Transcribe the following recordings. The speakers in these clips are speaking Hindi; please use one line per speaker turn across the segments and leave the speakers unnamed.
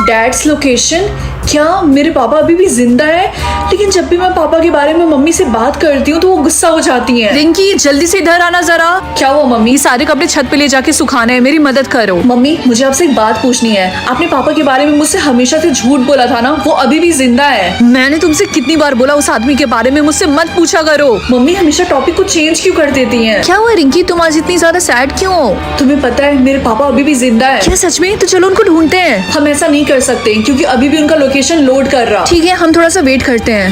Dads location. क्या मेरे पापा अभी भी जिंदा है? लेकिन जब भी मैं पापा के बारे में मम्मी से बात करती हूँ तो वो गुस्सा हो जाती हैं।
रिंकी जल्दी से इधर आना जरा।
क्या हुआ मम्मी?
ये सारे कपड़े छत पे ले जाके सुखाने हैं, मेरी मदद करो।
मम्मी मुझे आपसे एक बात पूछनी है। आपने पापा के बारे में मुझसे हमेशा से झूठ बोला था ना, वो अभी भी जिंदा है?
मैंने तुमसे कितनी बार बोला उस आदमी के बारे में मुझसे मत पूछा करो।
मम्मी हमेशा टॉपिक को चेंज क्यों कर देती हैं?
क्या हुआ रिंकी, तुम आज इतनी ज्यादा सैड क्यों हो?
तुम्हें पता है मेरे पापा अभी भी जिंदा है।
क्या सच में? तो चलो उनको ढूंढते हैं।
हम ऐसा नहीं कर सकते क्योंकि अभी भी उनका लोकेशन लोड कर रहा।
ठीक है, हम थोड़ा सा वेट करते हैं।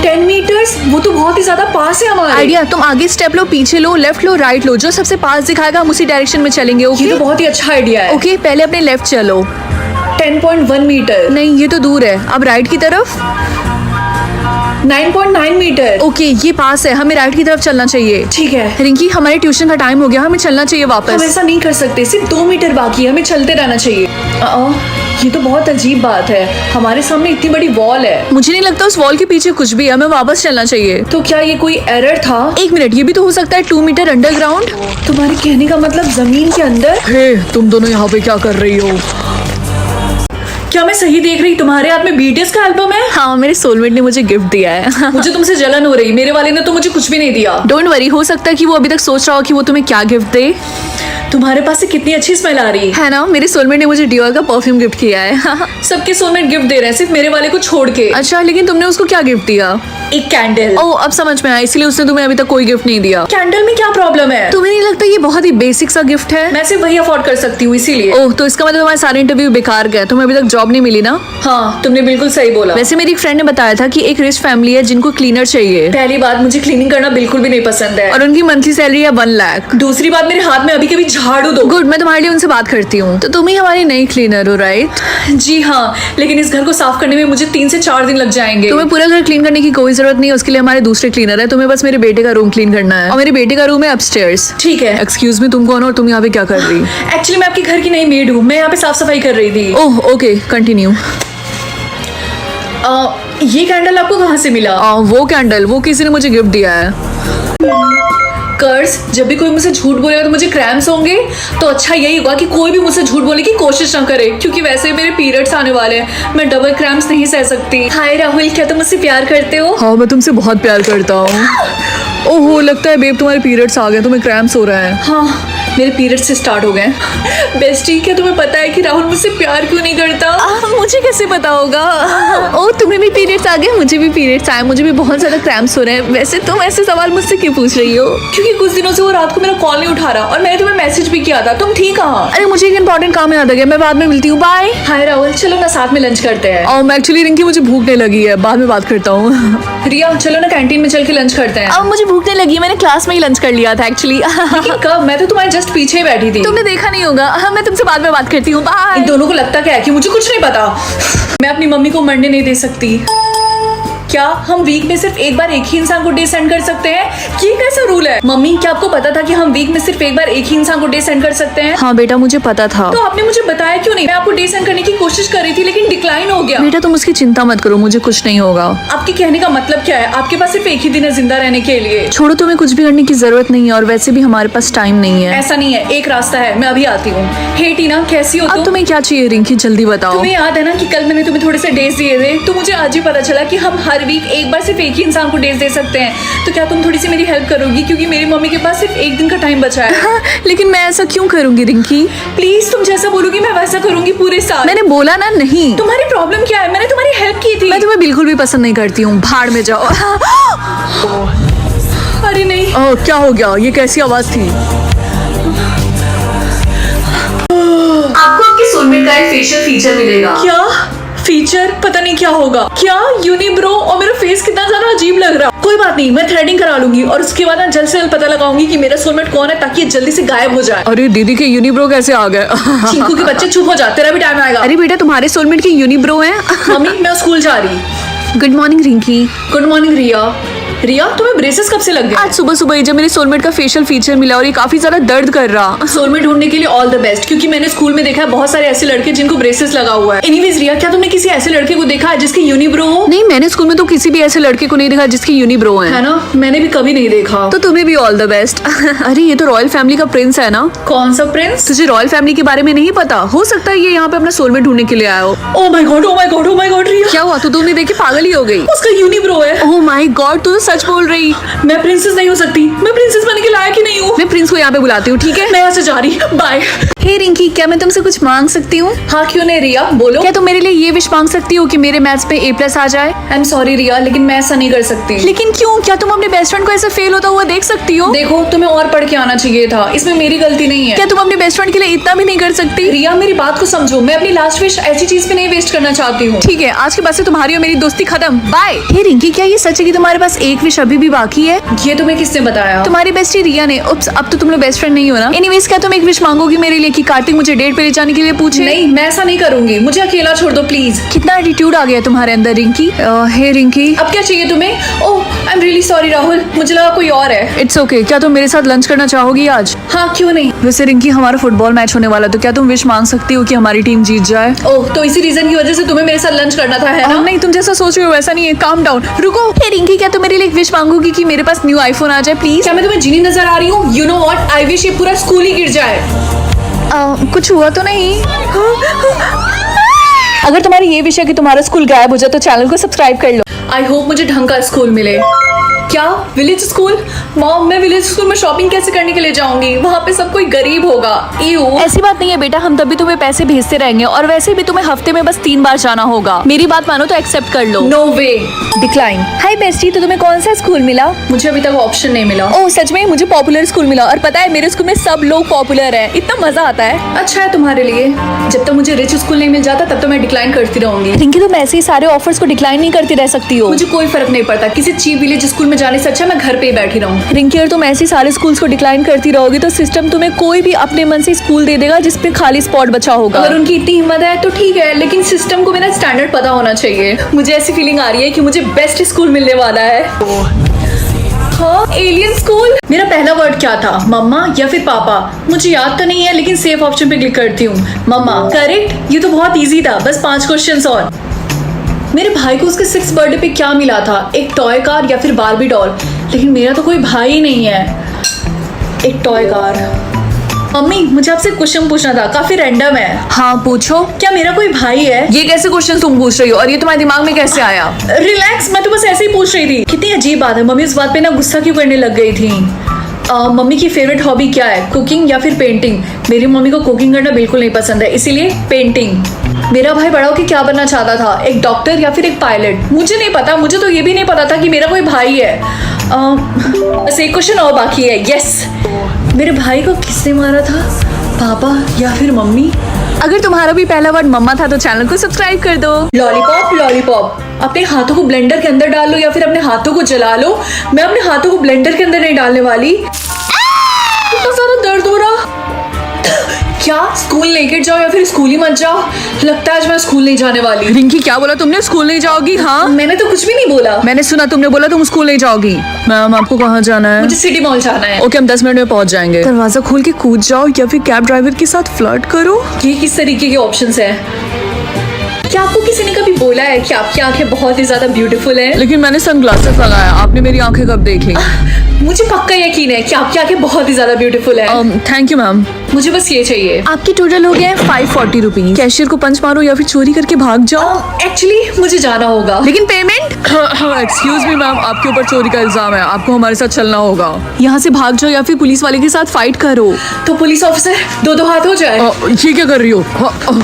10 मीटर्स, वो तो बहुत ही ज्यादा पास है हमारे।
आइडिया, तुम आगे स्टेप लो, पीछे लो, लेफ्ट लो, राइट लो, जो सबसे पास दिखाएगा हम उसी डायरेक्शन में चलेंगे।
ये तो बहुत ही अच्छा आइडिया है।
ओके, पहले अपने लेफ्ट चलो।
10.1 मीटर।
नहीं, ये तो दूर है। अब राइट की तरफ।
9.9 मीटर।
ओके, ये पास है, हमें राइट की तरफ चलना चाहिए।
ठीक है
रिंकी, हमारे ट्यूशन का टाइम हो गया, हमें चलना चाहिए
हम
वापस।
ऐसा नहीं कर सकते, सिर्फ 2 मीटर बाकी है, हमें चलते रहना चाहिए। ये तो बहुत अजीब बात है, हमारे सामने इतनी बड़ी वॉल है।
मुझे नहीं लगता उस वॉल के पीछे कुछ भी है, हमें वापस चलना चाहिए।
तो क्या ये कोई एरर था?
1 मिनट, ये भी तो हो सकता है 2 मीटर अंडरग्राउंड।
तुम्हारे कहने का मतलब जमीन के अंदर?
हे, तुम दोनों यहाँ पे क्या कर रही हो?
क्या मैं सही देख रही? तुम्हारे हाथ में बीटीएस का एल्बम है?
हाँ, मेरे सोलमेट ने मुझे गिफ्ट दिया है।
मुझे तुमसे जलन हो रही, मेरे वाले ने तो मुझे कुछ भी नहीं दिया।
डोंट वरी, हो सकता है कि वो अभी तक सोच रहा हो कि वो तुम्हें क्या गिफ्ट दे।
तुम्हारे पास से कितनी अच्छी स्मेल आ रही
है ना, मेरे सोलमेट ने मुझे डियोर का परफ्यूम गिफ्ट किया है।
सबके सोलमेट गिफ्ट दे रहे हैं, सिर्फ मेरे वाले को छोड़ के।
अच्छा, लेकिन तुमने उसको क्या गिफ्ट दिया?
एक कैंडल।
ओह, अब समझ में आया, इसलिए उसने तुम्हें अभी तक कोई गिफ्ट नहीं दिया।
कैंडल में क्या प्रॉब्लम है?
तुम्हें नहीं लगता ये बहुत ही बेसिक सा गिफ्ट है?
मैं सिर्फ वही अफोर्ड कर सकती हूँ इसीलिए।
ओह, तो इसका मतलब तुम्हारे सारे इंटरव्यू बेकार गए, तुम्हें अभी तक जॉब नहीं मिली ना?
हाँ, तुमने बिल्कुल सही बोला।
वैसे मेरी एक फ्रेंड ने बताया था कि एक रिच फैमिली है जिनको क्लीनर चाहिए।
पहली बात, मुझे क्लीनिंग करना बिल्कुल भी नहीं पसंद है।
और उनकी मंथली सैलरी है 1 लाख।
दूसरी बात, मेरे हाथ में अभी कभी झाड़ू दो।
गुड, मैं तुम्हारे लिए उनसे बात करती हूँ। तो तुम ही हमारी नई क्लीनर हो, राइट?
जी हाँ, लेकिन इस घर को साफ करने में मुझे 3 से 4 दिन लग जाएंगे।
तुम्हें पूरा घर क्लीन करने की कोई जरूरत नहीं है, उसके लिए हमारे दूसरे क्लीनर है। तुम्हें बस मेरे बेटे का रूम क्लीन करना है, और मेरे बेटे का रूम है अपस्टेयर्स।
ठीक है।
एक्सक्यूज मी, तुम कौन हो और तुम यहाँ पे क्या कर रही?
एक्चुअली मैं आपके घर की नई मेड हूँ, मैं यहाँ पे साफ सफाई कर रही थी।
Oh okay, continue.
ये कैंडल आपको कहाँ से मिला?
वो कैंडल, वो किसी ने मुझे गिफ्ट दिया है।
कर्स, जब भी कोई मुझसे झूठ बोलेगा तो मुझे क्रैम्स होंगे। तो अच्छा यही होगा कि कोई भी मुझसे झूठ बोलने की कोशिश ना करे, क्योंकि वैसे ही मेरे पीरियड्स आने वाले हैं, मैं डबल क्रैम्स नहीं सह सकती। हाय राहुल, क्या तुम मुझसे प्यार करते हो?
हाँ, मैं तुमसे बहुत प्यार करता हूँ। ओहो, लगता है बेब तुम्हारे पीरियड्स आ गए, तुम्हें क्रैम्स हो रहा है।
हाँ, मेरे पीरियड्स से स्टार्ट हो गए। बेस्टी, क्या तुम्हें पता है कि राहुल मुझसे प्यार क्यों नहीं करता?
मुझे कैसे पता होगा? ओह, तुम्हें भी पीरियड्स आ गए? मुझे भी पीरियड्स आए, मुझे भी बहुत ज्यादा क्रैम्स हो रहे हैं। वैसे तुम ऐसे सवाल मुझसे क्यों पूछ रही हो?
क्योंकि कुछ दिनों से वो रात को मेरा कॉल नहीं उठा रहा, और मैंने तुम्हें मैसेज भी किया था, तुम थी कहाँ?
अरे मुझे एक इंपॉर्टेंट काम याद आ गया, मैं बाद में मिलती हूँ, बाय।
हाय राहुल, चलो ना साथ में लंच करते हैं।
एक्चुअली रिंकी, मुझे भूख नहीं लगी है, बाद में बात करता हूँ।
रिया, चलो ना कैंटीन में चल के लंच करते हैं।
अब मुझे भूख नहीं लगी, मैंने क्लास में ही लंच कर लिया था एक्चुअली।
लेकिन कब? मैं तो तुम्हारे जस्ट पीछे ही बैठी थी।
तुमने देखा नहीं होगा। हाँ, मैं तुमसे बाद में बात करती हूँ, बाय।
इन दोनों को लगता क्या है कि मुझे कुछ नहीं पता। मैं अपनी मम्मी को मरने नहीं दे सकती। क्या हम वीक में सिर्फ एक बार एक ही इंसान को डे सेंड कर सकते हैं? ये कैसा रूल है? मम्मी, क्या आपको पता था कि हम वीक में सिर्फ एक बार एक ही इंसान को डे सेंड कर सकते हैं?
हाँ बेटा, मुझे पता था।
तो आपने मुझे बताया क्यों नहीं? मैं आपको डे सेंड करने की कोशिश कर रही थी, लेकिन डिक्लाइन हो गया।
बेटा, तुम उसकी चिंता मत करो, मुझे कुछ नहीं होगा।
आपके कहने का मतलब क्या है? आपके पास सिर्फ एक ही दिन है जिंदा रहने के लिए।
छोड़ो, तुम्हें कुछ भी करने की जरूरत नहीं है, और वैसे भी हमारे पास टाइम नहीं है।
ऐसा नहीं है, एक रास्ता है, मैं अभी आती हूँ। हे टीना, कैसी हो
अब
तुम?
तुम्हें क्या चाहिए रिंकी, जल्दी बताओ।
तुम्हें याद है ना कि कल मैंने तुम्हें थोड़े से डेज दिए थे? तो मुझे आज ही पता चला कि हम हर वीक एक बार सिर्फ एक ही इंसान को डेज दे सकते हैं। तो क्या तुम थोड़ी सी मेरी हेल्प करोगी? क्योंकि मेरी मम्मी के पास सिर्फ एक दिन का टाइम बचा है।
हाँ, लेकिन मैं ऐसा क्यों करूंगी रिंकी?
प्लीज, तुम जैसा बोलोगी मैं वैसा करूंगी पूरे साल।
मैंने बोला ना नहीं।
तुम्हारी प्रॉब्लम क्या है? मैंने तुम्हारी हेल्प की थी।
मैं तुम्हें बिल्कुल भी पसंद नहीं करती हूँ, भाड़ में जाओ।
अरे नहीं।
क्या हो गया? ये कैसी आवाज थी?
आपको आपके सोलमेट का एक फेशियल फीचर मिलेगा। क्या फीचर? पता नहीं क्या होगा। क्या यूनिब्रो? और मेरा फेस कितना ज्यादा अजीब लग रहा। कोई बात नहीं, मैं थ्रेडिंग करा लूंगी और उसके बाद जल्द से जल्द पता लगाऊंगी कि मेरा सोलमेट कौन है, ताकि ये जल्दी से गायब हो जाए।
अरे दीदी के यूनिब्रो कैसे आ गए?
चिंकू के बच्चे, चुप हो जा, तेरा भी टाइम आएगा।
अरे बेटा, तुम्हारे सोलमेट के यूनिब्रो हैं।
मम्मी, मैं स्कूल जा रही।
Good morning Rinky.
Good morning Riya. Riya तुम्हें ब्रेसेस कब से लग गए?
आज सुबह सुबह जब मेरे सोलमेट का फेशियल फीचर मिला और ये काफी ज्यादा दर्द कर रहा।
सोलमेट ढूंढने के लिए ऑल द बेस्ट, क्योंकि मैंने स्कूल में देखा है बहुत सारे ऐसे लड़के जिनको ब्रेसेस लगा हुआ है। एनीवेज रिया, क्या तुमने किसी ऐसे लड़के को देखा है जिसके यूनिब्रो हो?
नहीं, मैंने स्कूल में तो किसी भी ऐसे लड़के को नहीं देखा जिसकी यूनिब्रो
है ना, मैंने भी कभी नहीं देखा।
तो तुम्हें भी ऑल द बेस्ट। अरे ये तो रॉयल फैमिली का प्रिंस है ना?
कौन सा प्रिंस?
तुझे रॉयल फैमिली के बारे में नहीं पता? हो सकता है ये यहाँ पे अपना सोलमेट ढूंढने के लिए आया हो।
Oh my God, oh my God, oh my God Riya,
क्या हुआ? तू देख के पागल ही हो गई।
उसका यूनिब्रो है।
ओह माय गॉड, तू तो सच बोल रही।
मैं प्रिंसेस नहीं हो सकती, मैं प्रिंसेस बनने के लायक ही नहीं हूँ।
मैं प्रिंस को यहाँ पे बुलाती हूँ, ठीक है?
मैं यहाँ से जा रही, बाय।
हे रिंकी, क्या मैं तुमसे कुछ मांग सकती हूँ?
हाँ क्यों नहीं रिया, बोलो।
क्या तुम मेरे लिए ये विश मांग सकती हो कि मेरे मैथ्स पे A+ आ जाए?
आई एम सॉरी रिया, लेकिन मैं ऐसा नहीं कर सकती।
लेकिन क्यों? क्या तुम अपने बेस्ट फ्रेंड को ऐसे फेल होता हुआ देख सकती हो?
देखो, तुम्हें और पढ़ के आना चाहिए था, इसमें मेरी गलती नहीं है।
क्या तुम अपने बेस्ट फ्रेंड के लिए इतना भी नहीं कर सकती?
रिया मेरी बात को समझो, मैं अपनी लास्ट विश ऐसी चीज पे नहीं वेस्ट करना चाहती हूँ।
ठीक है, आज के बाद से तुम्हारी और मेरी दोस्ती खत्म, बाय। हे रिंकी, क्या ये सच है कि तुम्हारे पास एक विश अभी भी बाकी है?
ये तुम्हें किसने बताया?
तुम्हारी बेस्टी रिया ने। उप्स, अब तो तुम लोग बेस्ट फ्रेंड नहीं हो ना? एनीवेज, क्या तुम एक विश मांगोगी मेरे लिए कि कार्तिक मुझे डेट पे ले जाने के लिए पूछे?
नहीं, मैं ऐसा नहीं करूंगी, मुझे अकेला छोड़ दो प्लीज।
कितना एटीट्यूड आ गया तुम्हारे अंदर रिंकी। हे रिंकी,
अब क्या चाहिए तुम्हें? Oh I am really sorry Rahul, मुझे लगा कोई और है।
It's okay. क्या तुम मेरे साथ लंच करना चाहोगी आज?
हाँ क्यों नहीं।
वैसे रिंकी, हमारा फुटबॉल मैच होने वाला, तो क्या तुम विश मांग सकती हो कि हमारी टीम जीत जाए?
ओह, तो इसी रीजन की वजह से तुम्हें मेरे साथ लंच करना था, है ना?
नहीं, तुम जैसा सोच रहे हो वैसा नहीं है, काम डाउन। रुको। हे रिंकी, क्या तुम मेरे लिए एक विश मांगोगी कि मेरे पास न्यू आईफोन आ जाए प्लीज?
क्या मैं तुम्हें जीनी नजर आ रही हूँ? You know what, I wish ये पूरा स्कूल ही गिर जाए।
कुछ हुआ तो नहीं? अगर तुम्हारी ये विषय कि तुम्हारा स्कूल गायब हो जाए तो चैनल को सब्सक्राइब कर लो।
आई होप मुझे ढंग का स्कूल मिले। क्या विलेज स्कूल? मॉम, मैं विलेज स्कूल में शॉपिंग कैसे करने के लिए जाऊंगी? वहाँ पे सब कोई गरीब होगा।
ऐसी बात नहीं है बेटा, हम तब भी तुम्हें पैसे भेजते रहेंगे और वैसे भी तुम्हें हफ्ते में बस 3 बार जाना होगा। मेरी बात मानो तो एक्सेप्ट कर लो।
नो वे।
डिक्लाइन। हाय बेस्टी, तो तुम्हें कौन सा स्कूल मिला?
मुझे अभी तक ऑप्शन नहीं मिला।
ओह सच में? मुझे पॉपुलर स्कूल मिला और पता है मेरे स्कूल में सब लोग पॉपुलर है, इतना मजा आता है।
अच्छा है तुम्हारे लिए। जब तक मुझे रिच स्कूल नहीं मिल जाता तब तो मैं डिक्लाइन करती रहूंगी।
रिंकी, तुम ऐसे ही सारे ऑफर्स को डिक्लाइन नहीं करती रह सकती हो।
मुझे कोई फर्क नहीं पड़ता, किसी चीप विलेज स्कूल में जाने से अच्छा मैं घर पे ही बैठी रहूं।
रिंकी, अगर तुम ऐसे सारे स्कूल्स को डिक्लाइन करती रहोगी तो सिस्टम तुम्हें कोई भी अपने मन से स्कूल दे देगा जिसपे खाली स्पॉट बचा होगा।
अगर उनकी इतनी हिम्मत है तो ठीक है, लेकिन सिस्टम को मेरा स्टैंडर्ड पता होना चाहिए। मुझे ऐसी फीलिंग आ रही है कि मुझे बेस्ट स्कूल मिलने वाला है। हाँ, एलियन स्कूल। मेरा पहला वर्ड क्या था? मम्मा या फिर पापा? मुझे याद तो नहीं है, लेकिन सेफ ऑप्शन पे क्लिक करती हूँ। मम्मा। करेक्ट, ये तो बहुत इजी था, बस 5 क्वेश्चंस और। मेरे भाई को उसके 6th बर्थडे पे क्या मिला था? एक टॉय कार या फिर बार्बी डॉल? लेकिन मेरा तो कोई भाई ही नहीं है। एक टॉय कार। मम्मी, मुझे आपसे क्वेश्चन पूछना था, काफी रैंडम है।
हाँ पूछो।
क्या मेरा कोई भाई है?
ये कैसे क्वेश्चन तुम पूछ रही हो और ये तुम्हारे दिमाग में कैसे आया?
रिलैक्स, मैं तो बस ऐसे ही पूछ रही थी। कितनी अजीब बात है, मम्मी उस बात पे ना गुस्सा क्यों करने लग गई थी। मम्मी की फेवरेट हॉबी क्या है? कुकिंग या फिर पेंटिंग? मेरी मम्मी को कुकिंग करना बिल्कुल नहीं पसंद है, इसीलिए पेंटिंग। मेरा भाई बड़ा होकर क्या बनना चाहता था? एक डॉक्टर या फिर एक पायलट? मुझे नहीं पता, मुझे तो ये भी नहीं पता था कि मेरा कोई भाई है। बस एक क्वेश्चन और बाकी है। यस, मेरे भाई को किसने मारा था? पापा या फिर मम्मी?
अगर तुम्हारा भी पहला वर्ड मम्मा था तो चैनल को सब्सक्राइब कर दो।
लॉलीपॉप। लॉलीपॉप। अपने हाथों को ब्लेंडर के अंदर डाल लो या फिर अपने हाथों को जला लो। मैं अपने हाथों को ब्लेंडर के अंदर नहीं डालने वाली। इतना ज्यादा दर्द हो रहा। क्या स्कूल लेकर जाओ या फिर स्कूल ही मत जाओ? लगता है आज मैं स्कूल नहीं जाने वाली।
रिंकी, क्या बोला तुमने? स्कूल नहीं जाओगी? हाँ,
मैंने तो कुछ भी नहीं बोला।
मैंने सुना तुमने बोला तुम स्कूल नहीं जाओगी। मैम, आपको कहाँ जाना है?
मुझे सिटी मॉल जाना है।
ओके, हम 10 मिनट में पहुंच जाएंगे। दरवाजा खोल के कूद जाओ या फिर कैब ड्राइवर के साथ फ्लर्ट करो।
ये किस तरीके के ऑप्शंस हैं? क्या आपको किसी ने कभी बोला है कि आपकी आंखें बहुत ही ज्यादा ब्यूटीफुल हैं?
लेकिन मैंने सनग्लासेस लगाया, आपने मेरी आंखें कब देखी?
मुझे पक्का यकीन है कि आपकी आंखें बहुत ही ज्यादा ब्यूटीफुल है।
Thank you ma'am.
मुझे बस ये चाहिए।
आपकी टोटल हो गया है 540 रुपीज। कैशियर को पंच मारो या फिर चोरी करके भाग जाओ।
एक्चुअली मुझे जाना होगा।
लेकिन पेमेंट? एक्सक्यूज मी मैम, आपके ऊपर चोरी का इल्जाम है, आपको हमारे साथ चलना होगा। यहाँ से भाग जाओ या फिर पुलिस वाले के साथ फाइट करो।
तो पुलिस ऑफिसर, दो हाथ हो जाए।
ये क्या कर रही हो?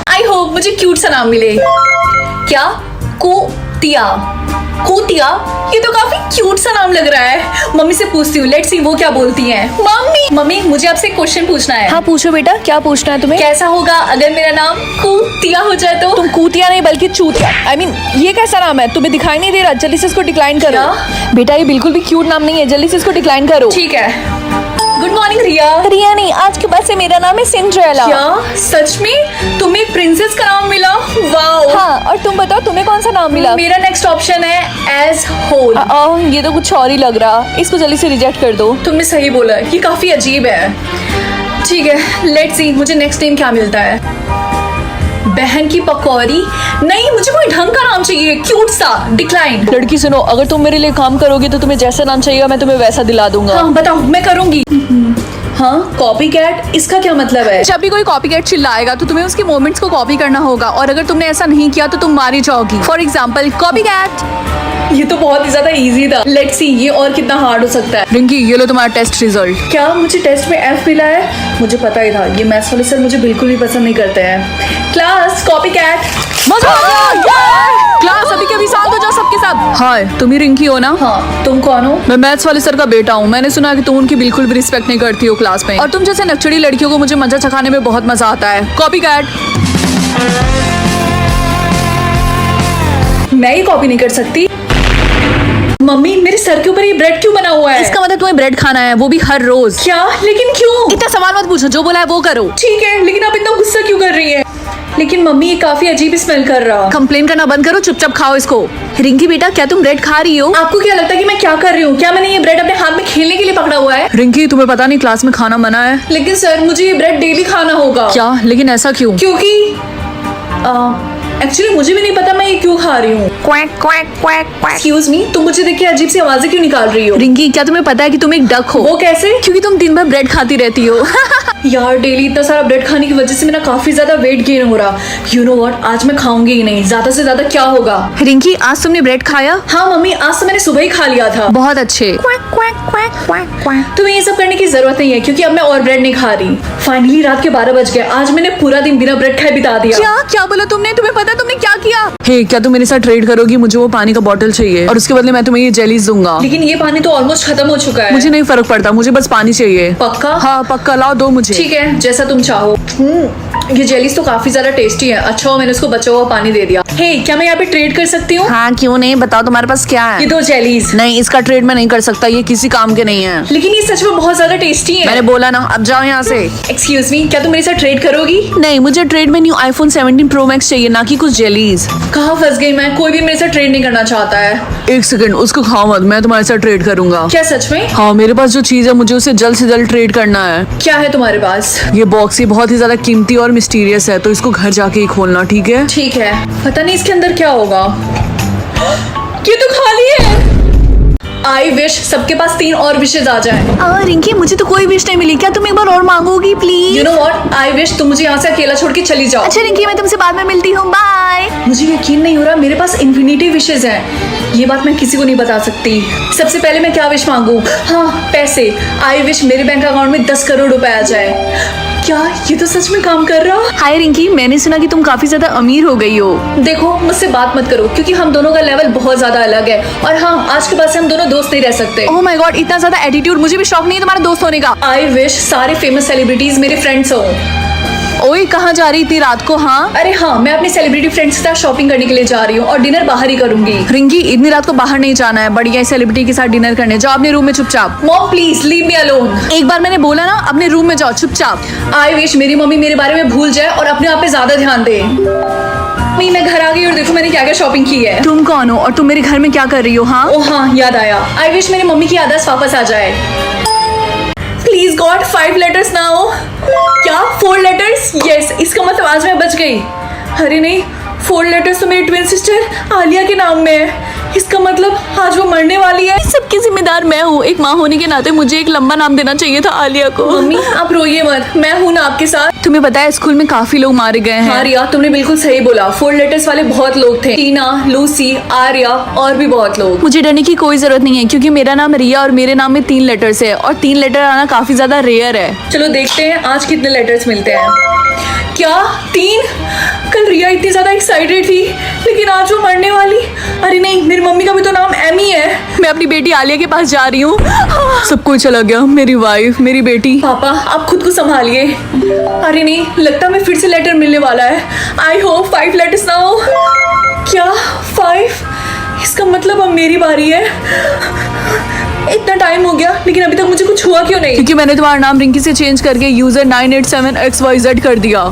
आई होप मुझे क्यूट सा नाम मिले। क्या? कोतिया। कोतिया, ये तो काफी क्यूट सा नाम लग रहा है। मम्मी से पूछती हूँ, लेट्स सी वो क्या बोलती हैं। मम्मी, मुझे आपसे एक क्वेश्चन पूछना है।
हाँ पूछो बेटा, क्या पूछना है तुम्हें?
कैसा होगा अगर मेरा नाम कुतिया हो जाए तो?
तुम कुतिया नहीं बल्कि चूतिया। I mean, ये कैसा नाम है? तुम्हें दिखाई नहीं दे रहा? जल्दी से इसको डिक्लाइन करो। बेटा, ये बिल्कुल भी क्यूट नाम नहीं है, जल्दी से इसको डिक्लाइन करो।
ठीक है। Good good morning Riya.
रिया नहीं, आज के बाद से मेरा नाम है सिंड्रेला।
क्या सच में तुम्हें एक प्रिंसेस का नाम मिला? वाओ।
हाँ, और तुम बताओ तुम्हें कौन सा नाम मिला?
मेरा नेक्स्ट ऑप्शन है एज होल।
ये तो कुछ और ही लग रहा, इसको जल्दी से रिजेक्ट कर दो।
तुमने सही बोला, ये काफी अजीब है। ठीक है, लेट्स सी मुझे नेक्स्ट नेम क्या मिलता है। बहन की पकौड़ी? नहीं, मुझे कोई ढंग का नाम चाहिए, क्यूट सा। डिक्लाइन।
लड़की सुनो, अगर तुम मेरे लिए काम करोगे तो तुम्हें जैसा नाम चाहिए मैं तुम्हें वैसा दिला दूंगा।
हाँ बताओ, मैं करूंगी। हाँ, कॉपी कैट, इसका क्या मतलब है?
जब भी कोई कॉपी कैट चिल्लाएगा तो तुम्हें उसके मोमेंट्स को कॉपी करना होगा, और अगर तुमने ऐसा नहीं किया तो तुम मारी जाओगी। For example copy cat.
ये तो बहुत ही ज्यादा इजी था। लेट्स सी ये और कितना हार्ड हो सकता है।
रिंकी, ये लो तुम्हारा टेस्ट रिजल्ट।
क्या मुझे टेस्ट में F मिला है? मुझे पता ही था, ये मैथ्स वाले सर मुझे बिल्कुल भी पसंद नहीं करते हैं। Class copy cat.
मजा आ गया। क्लास अभी के अभी शांत हो जाओ सबके सब। हाय, तुम ही रिंकी हो ना?
हाँ, तुम कौन हो?
मैं मैथ्स वाले सर का बेटा हूँ। मैंने सुना कि तुम उनकी बिल्कुल भी रिस्पेक्ट नहीं करती हो क्लास में, और तुम जैसे नक्चड़ी लड़कियों को मुझे मजा चखाने में बहुत मजा आता है। Copy cat.
मैं ही कॉपी नहीं कर सकती। मम्मी, मेरे सर के ऊपर ये ब्रेड क्यों बना हुआ है?
इसका मतलब तुम्हें ब्रेड खाना है, वो भी हर रोज।
क्या? लेकिन क्यों?
इतना सवाल मत पूछो, जो बोला है वो करो।
ठीक है, लेकिन आप इतना गुस्सा क्यों कर रही है? लेकिन मम्मी, ये काफी अजीब स्मेल कर रहा।
कंप्लेन करना बंद करो, चुपचाप खाओ इसको। रिंकी बेटा, क्या तुम ब्रेड खा रही हो?
आपको क्या लगता है कि मैं क्या कर रही हूँ? क्या मैंने ये ब्रेड अपने हाथ में खेलने के लिए पकड़ा हुआ है?
रिंकी, तुम्हें पता नहीं क्लास में खाना मना है?
लेकिन सर, मुझे ये ब्रेड डेली खाना होगा।
क्या? लेकिन ऐसा क्यों?
क्योंकि एक्चुअली मुझे भी नहीं पता मैं ये क्यों खा रही हूँ। एक्सक्यूज मी, तुम मुझे देख के अजीब सी आवाजें क्यों निकाल रही हो?
रिंकी, क्या तुम्हें पता है कि तुम एक डक हो?
वो कैसे?
क्योंकि तुम दिन भर ब्रेड खाती रहती हो।
यार, डेली इतना सारा ब्रेड खाने की वजह से मेरा काफी ज्यादा वेट गेन हो रहा। यू नो व्हाट, आज मैं खाऊंगी ही नहीं। ज्यादा से ज्यादा क्या होगा?
रिंकी, आज तुमने ब्रेड खाया?
हाँ मम्मी, आज तो मैंने सुबह ही खा लिया था।
बहुत अच्छे।
तुम्हें ये सब करने की जरूरत नहीं है, क्योंकि अब मैं और ब्रेड नहीं खा रही। फाइनली रात के 12 बज गए। आज मैंने पूरा दिन बिना ब्रेड खाए बिता दिया।
क्या बोला तुमने? तुम्हें पता तुमने क्या किया? हे, क्या तुम मेरे साथ ट्रेड करोगी? मुझे वो पानी का बॉटल चाहिए, और उसके बदले मैं तुम्हें ये जेलीज दूंगा।
लेकिन ये पानी तो ऑलमोस्ट खत्म हो चुका है।
मुझे नहीं फर्क पड़ता, मुझे बस पानी चाहिए।
पक्का?
हाँ पक्का, लाओ दो मुझे।
ठीक है, जैसा तुम चाहो। ये जेलीज तो काफी ज्यादा टेस्टी है। अच्छा हो मैंने उसको बचा हुआ पानी दे दिया। हे, क्या मैं यहाँ पे ट्रेड कर सकती हूँ?
हाँ, क्यों नहीं, बताओ तुम्हारे पास क्या है?
ये दो जेलीज।
नहीं, इसका ट्रेड मैं नहीं कर सकता, ये किसी काम के नहीं है।
लेकिन ये सच में बहुत ज्यादा टेस्टी है।
मैंने बोला ना, अब जाओ यहाँ से।
एक्सक्यूज मी, क्या तुम मेरे साथ ट्रेड करोगी?
नहीं, मुझे ट्रेड में न्यू iPhone 17 Pro Max चाहिए, ना कि कुछ जेलीज।
कहाँ फंस गई मैं? कोई भी मेरे साथ ट्रेड नहीं करना चाहता है।
एक सेकंड, उसको खाओ मत, मैं तुम्हारे साथ ट्रेड करूंगा।
क्या सच में?
हाँ, मेरे पास जो चीज है मुझे उसे जल्द से जल्द ट्रेड करना है।
क्या है तुम्हारे पास?
ये बॉक्स, ये बहुत ही ज्यादा कीमती और मिस्टीरियस है, तो इसको घर जाके ही खोलना, ठीक है?
ठीक है, पता नहीं इसके अंदर क्या होगा। ये तो खाली है। आई विश सबके पास 3 और विशेज आ जाए।
रिंकी, मुझे तो कोई विश नहीं मिली, क्या तुम एक बार और मांगोगी please?
You know what, I wish तुम मुझे यहाँ से अकेला छोड़ के चली जाओ।
अच्छा रिंकी, मैं तुमसे बाद में मिलती हूँ, बाय।
मुझे यकीन नहीं हो रहा, मेरे पास इन्फिनिटी विशेज हैं। ये बात मैं किसी को नहीं बता सकती। सबसे पहले मैं क्या विश मांगू? हाँ, पैसे। आई विश मेरे बैंक अकाउंट में 10 करोड़ रुपए आ जाए। क्या ये तो सच में काम कर रहा?
हाय रिंकी, मैंने सुना कि तुम काफी ज्यादा अमीर हो गई हो।
देखो, मुझसे बात मत करो, क्योंकि हम दोनों का लेवल बहुत ज्यादा अलग है। और हाँ, आज के बाद से हम दोनों दोस्त नहीं रह सकते।
ओह माय गॉड, इतना ज्यादा एटीट्यूड, मुझे भी शौक नहीं है तुम्हारा दोस्त होने का।
आई विश सारे फेमस सेलिब्रिटीज मेरे फ्रेंड्स हो।
ओए, कहाँ जा रही इतनी रात को? हाँ,
अरे हाँ, मैं अपनी सेलिब्रिटी फ्रेंड्स के साथ शॉपिंग करने के लिए जा रही हूँ, और डिनर बाहर ही करूंगी।
रिंकी, इतनी रात को बाहर नहीं जाना है, बढ़िया सेलिब्रिटी के साथ डिनर करने जाओ अपने रूम में चुपचाप।
Mom please leave me alone.
एक बार मैंने बोला ना, अपने रूम में जाओ चुपचाप।
आई विश मेरी मम्मी मेरे बारे में भूल जाए और अपने आप पे ज्यादा ध्यान दे। मम्मी, मैं घर आ गई और देखो मैंने क्या क्या शॉपिंग की है।
तुम कौन हो और तुम मेरे घर में क्या कर रही हो? हाँ,
ओ हाँ, याद आया। आई विश मेरी मम्मी की याददाश्त वापस आ जाए। प्लीज गॉड, 5 लेटर्स ना हो। क्या 4 लेटर्स? यस, इसका मतलब आज मैं बच गई। अरे नहीं, 4 लेटर्स तो मेरी ट्विन सिस्टर आलिया के नाम में है। इसका मतलब आज वो मरने वाली है।
सबकी जिम्मेदार मैं हूँ, एक माँ होने के नाते मुझे एक लंबा नाम देना चाहिए था आलिया को।
मम्मी, आप रोइए मत, मैं हूँ ना आपके साथ।
तुम्हें पता है स्कूल में काफी लोग मारे गए हैं।
हाँ रिया, तुमने बिल्कुल सही बोला। 4 लेटर्स वाले बहुत लोग थे। टीना, लूसी, आर्या और भी बहुत लोग।
मुझे डरने की कोई जरूरत नहीं है, क्योंकि मेरा नाम रिया और मेरे नाम में 3 लेटर्स है, और 3 लेटर आना काफी ज्यादा रेयर है।
चलो देखते हैं आज कितने लेटर्स मिलते हैं। क्या 3? कल रिया इतनी ज्यादा एक्साइटेड थी, लेकिन आज वो मरने वाली। अरे नहीं, मेरी मम्मी का भी तो नाम एमी है।
मैं अपनी बेटी आलिया के पास जा रही हूँ। सब कुछ चला गया, मेरी वाइफ, मेरी बेटी।
पापा, आप खुद को संभालिए। अरे नहीं, लगता है मैं फिर से लेटर मिलने वाला है। आई होप 5 लेटर्स ना हो। क्या 5? इसका मतलब अब मेरी बारी है। इतना टाइम हो गया। गया, लेकिन अभी तक मुझे कुछ हुआ क्यों नहीं?
क्योंकि मैंने तुम्हारा नाम रिंकी से चेंज करके यूजर 987XYZ कर दिया।